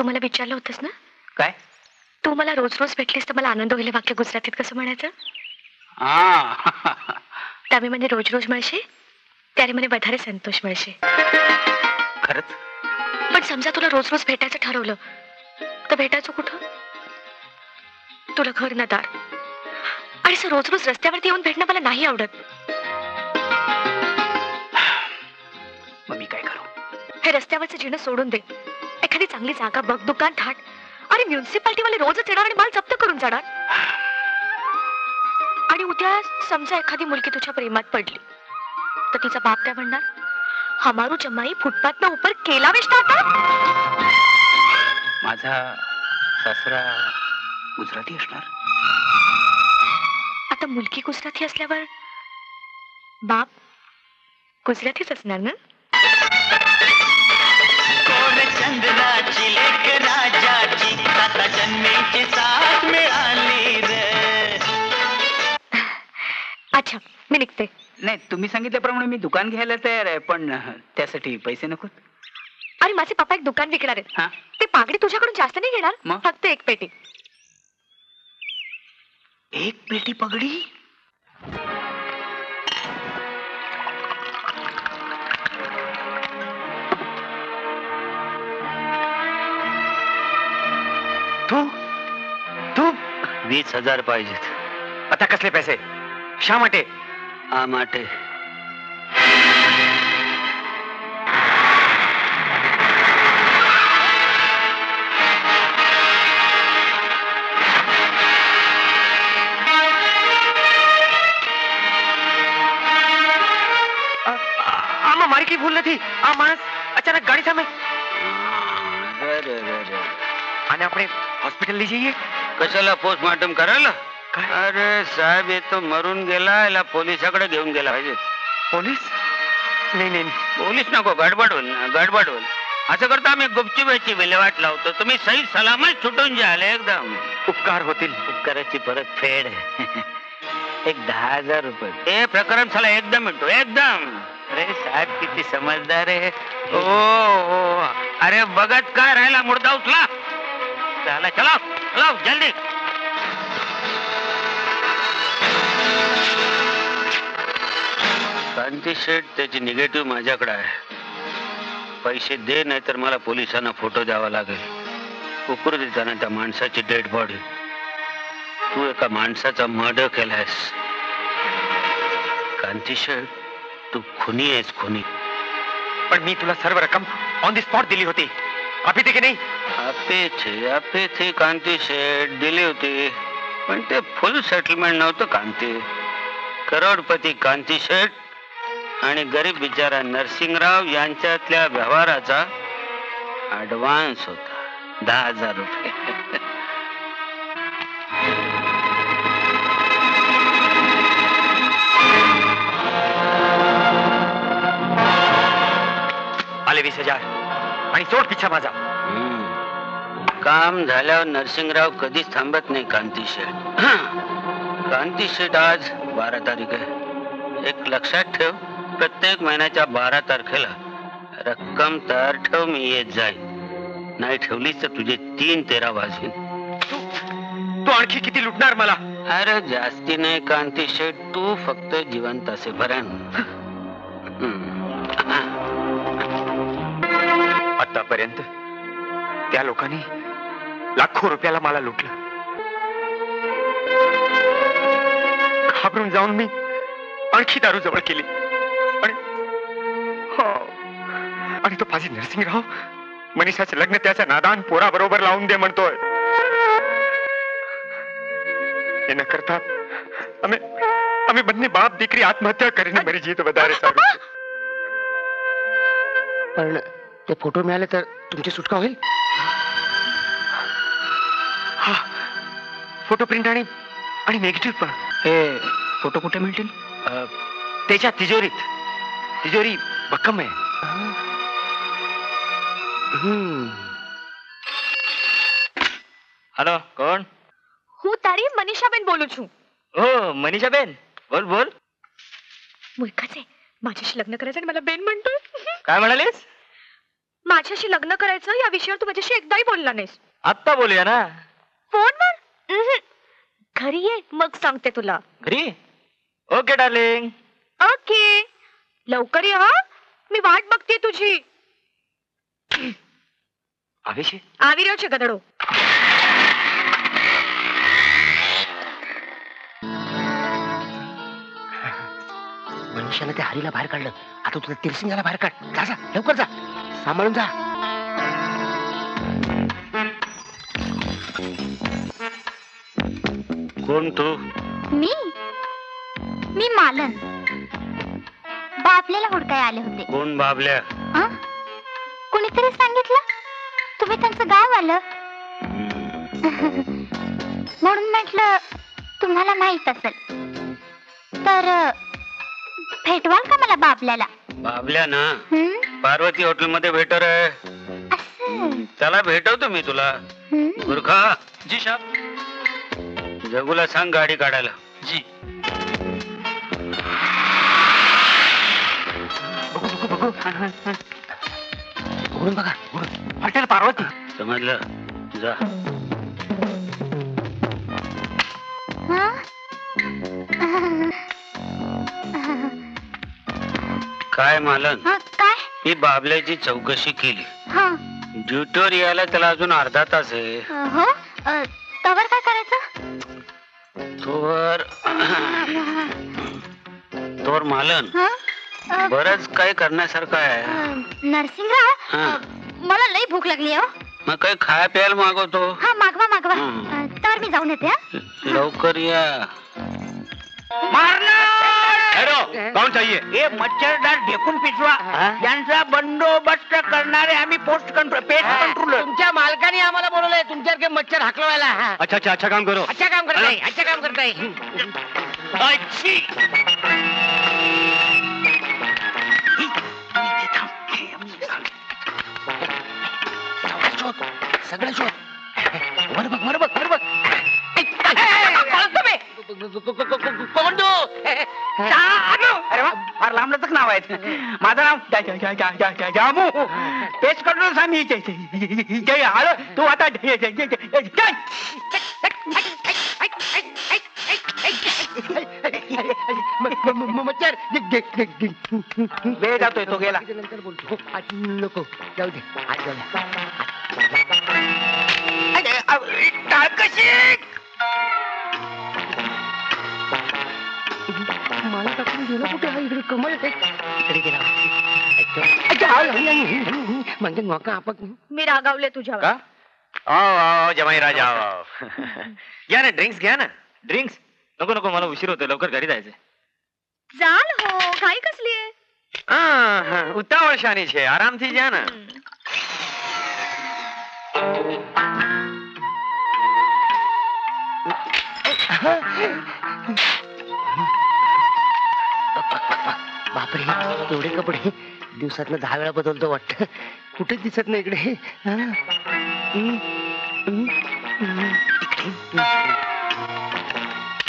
तू मला विचारलं होतंस ना काय? तू मला रोज रोज भेटलीस तर मला आनंद होईल वाक्य गुजरातीत कसं म्हणायचं? त्यामुळे મને રોજ રોજ મળશે ત્યારે મને વધારે સંતોષ મળશે. खरंच? पण समजा तुला रोज रोज भेटायचं ठरवलं तर भेटायचं कुठं? तुला घर ना दार आणि असं रोज रोज रस्त्यावरती येऊन भेटणं मला नाही आवडत. मग मी काय करू? हे रस्त्यावरचं जीणं सोडून दे. एखादी चांगली जागा बघ, दुकान थाट. आणि म्युन्सिपाल्टी वाले रोजच येणार आणि माल जप्त करून जाणार. आणि उद्या समजा एखादी मुलगी तुझ्या प्रेमात पडली तर तिचा बाप काय म्हणणार? हमारू जमाई फुटपाथ ना ऊपर केला बेचता था. माझा सासरा गुजराती असणार. आता मुलगी गुजराती असल्यावर बाप गुजरातीच असणार ना? कोण चंद्राची लेक राजाची आता जन्मेची साथ मिळाली रे. अच्छा मी निघते. नाही, तुम्ही सांगितल्याप्रमाणे मी दुकान घ्यायला तयार आहे, पण त्यासाठी पैसे नको. अरे माझे पप्पा एक दुकान विकणार आहेत. ते पागडी तुझ्याकडून जास्त नाही घेणार, फक्त एक पेटी. एक पेटी पगडी? तू 20,000 पाहिजेत. आता कसले पैसे? शा माटे? आ माटे. આમાં મારી કઈ ભૂલ નથી. આ માણસ અચાનક ગાડી સામે અને આપણે હોસ્પિટલ લઈ જઈએ. कशाला पोस्टमॉर्टम करायला? अरे साहेब हे तो मरून गेला, याला पोलिसाकडे घेऊन गेला पाहिजे. पोलीस? नाही नाही पोलीस नको, गडबड होईल. असं करता आम्ही गुपचुबीची विल्हेवाट लावतो. तुम्ही सही सलामत सुटून जाल. एकदम उपकार होतील. उपकाराची परत फेड. एक 10,000 रुपये. हे प्रकरण चला एकदम मिळतो. एकदम. अरे साहेब किती समजदार आहे. ओ अरे बघत काय राहिला, मुर्दा उचला. चला चला चला जल्दी. कांती शेठ त्याची निगेटिव्ह माझ्याकडे आहे. पैसे दे नाही तर मला पोलिसांना फोटो द्यावा लागेल. उकरू देताना त्या माणसाची डेड बॉडी. तू एका माणसाचा मर्डर केलायस. कांती शेठ तू खुनी आहेस, खुनी. पण मी तुला सर्व रक्कम ऑन द स्पॉट दिली होती. आपी ते की नाही? आपे थे कांती शेठ दिली होती, पण ते फुल सेटलमेंट नव्हतं कांती. करोडपती कांती शेठ आणि गरीब बिचारा नरसिंगराव यांच्यातल्या व्यवहाराचा ऍडव्हान्स होता 10,000 रुपये. आले 20,000 आणि सोड पिछा माझा. काम झाल्यावर नरसिंगराव कधीच थांबत नाही कांती शेठ. कांती शेठ आज 12 तारीख आहे. एक लक्षात ठेव, प्रत्येक महिन्याच्या 12 तारखेला रक्कम तयार ठेव. मी येत जाईल. नाही ठेवलीच तर तुझे 3-13 वाजवीन. तू आणखी किती लुटणार मला? अरे जास्ती नाही कांती शेठ, तू फक्त जिवंत असेपर्यंत. आतापर्यंत त्या लोकांनी लाखो रुपयाला मला लुटलं. घाबरून जाऊन मी आणखी दारू जवळ केली. आणि तो माझी नरसिंगराव मनीषाचं लग्न त्याच्या नादान पोरा बरोबर लावून दे म्हणतोय. એ ન કરતા અમે બંને બાપ દીકરી આત્મહત્યા કરીને મરી જઈએ તો વધારે સારું છે. पण ते फोटो मिळाले तर तुमची सुटका होईल. हा फोटो प्रिंट आणि नेगेटिव्ह पण. हे फोटो कुठे मिळतील? त्याच्या तिजोरीत. तिजोरी भक्कम आहे. हेलो કોણ? હું તારી મનીષાબેન બોલું છું. हो मनीषाबेन बोल बोल. मूर्खाचे माझ्याशी लग्न करायचं आणि मला बेन म्हणतोय. काय म्हणालीस? माझ्याशी लग्न करायचं या विषयावर तू माझ्याशी एकदाही बोलला नाहीस. आत्ता बोलूया ना. फोनवर घरी ये मग सांगते तुला. घरी? Okay darling. ओके लवकर ये हा, मी वाट बघते तुझी. अभिषेक आविरावचे गदडो. मनुष्यानं त्या हरीला बाहेर काढलं. आता तुझं तिरसिंगाला बाहेर काढ. जा जा लवकर जा, सांभाळून जा. कोण तू? मी मालन. बाबल्याला हुडकाय आले होते. कोण बाबल्या? कुणीतरी सांगितलं तुम्ही त्यांचं गाव आलं म्हणून म्हटलं तुम्हाला माहित असेल तर भेटवाल का मला बाबल्याला? बाबल्या ना पार्वती हॉटेल मध्ये भेटर आहे. त्याला भेटवतो मी तुला. गुरखा जी साहब. जगूला सांग गाडी काढायला. जी. उघडून बघा. हॉटेल पार्वती. समजलं? जा. काय मालन? काय? मी बाबल्याची चौकशी केली. ड्युटीवर यायला त्याला अजून अर्धा तास आहे. हो तवर काय करायचं? तोवर मालन बरंच काही करण्यासारखं आहे. नरसिंगराव मला लई भूक लागली आहे. मग काही खाया प्यायला मागवतो. हा मागवा मागवा. तर मी जाऊन येते. लवकर या. कौन चाहिए? हे मच्छरदार ढेकून पिचवा यांचा बंदोबस्त करणारे आम्ही पेस्ट कंट्रोलर. तुमच्या मालकाने आम्हाला बोलवलंय तुमच्यासारखे मच्छर हाकलवायला. अच्छा अच्छा अच्छा काम करो. अच्छा काम करताय. अच्छा काम करताय. सगळं शोध. वर बघ वर बघ वर बघ. कोण तू? अरे वा फार लांबलचक नाव आहे. माझं नाव जामू. पेस्ट कंट्रोलर आम्ही आलो. तू आता मच्छर वेळ जातोय तो गेला. नंतर बोलतो. नको जाऊ दे. आज जाऊ मला टाकून गेलं कुठे? हा इकडे कमल इकडे गेला. म्हणजे नका आपण. मी रागावले तुझ्यावर. का? आओ आओ जमाई राजा आओ. घ्या ना ड्रिंक्स घ्या ना. ड्रिंक्स नको नको मला उशीर होतोय. लवकर घरी जायचंय. चाल हो घाई कसली आहे? उतावळ शानी છે. आरामથી जा ना. बापरे एवढे कपडे दिवसातनं 10 वेळा बदलतो वाटतं. कुठेच दिसत नाही इकडे.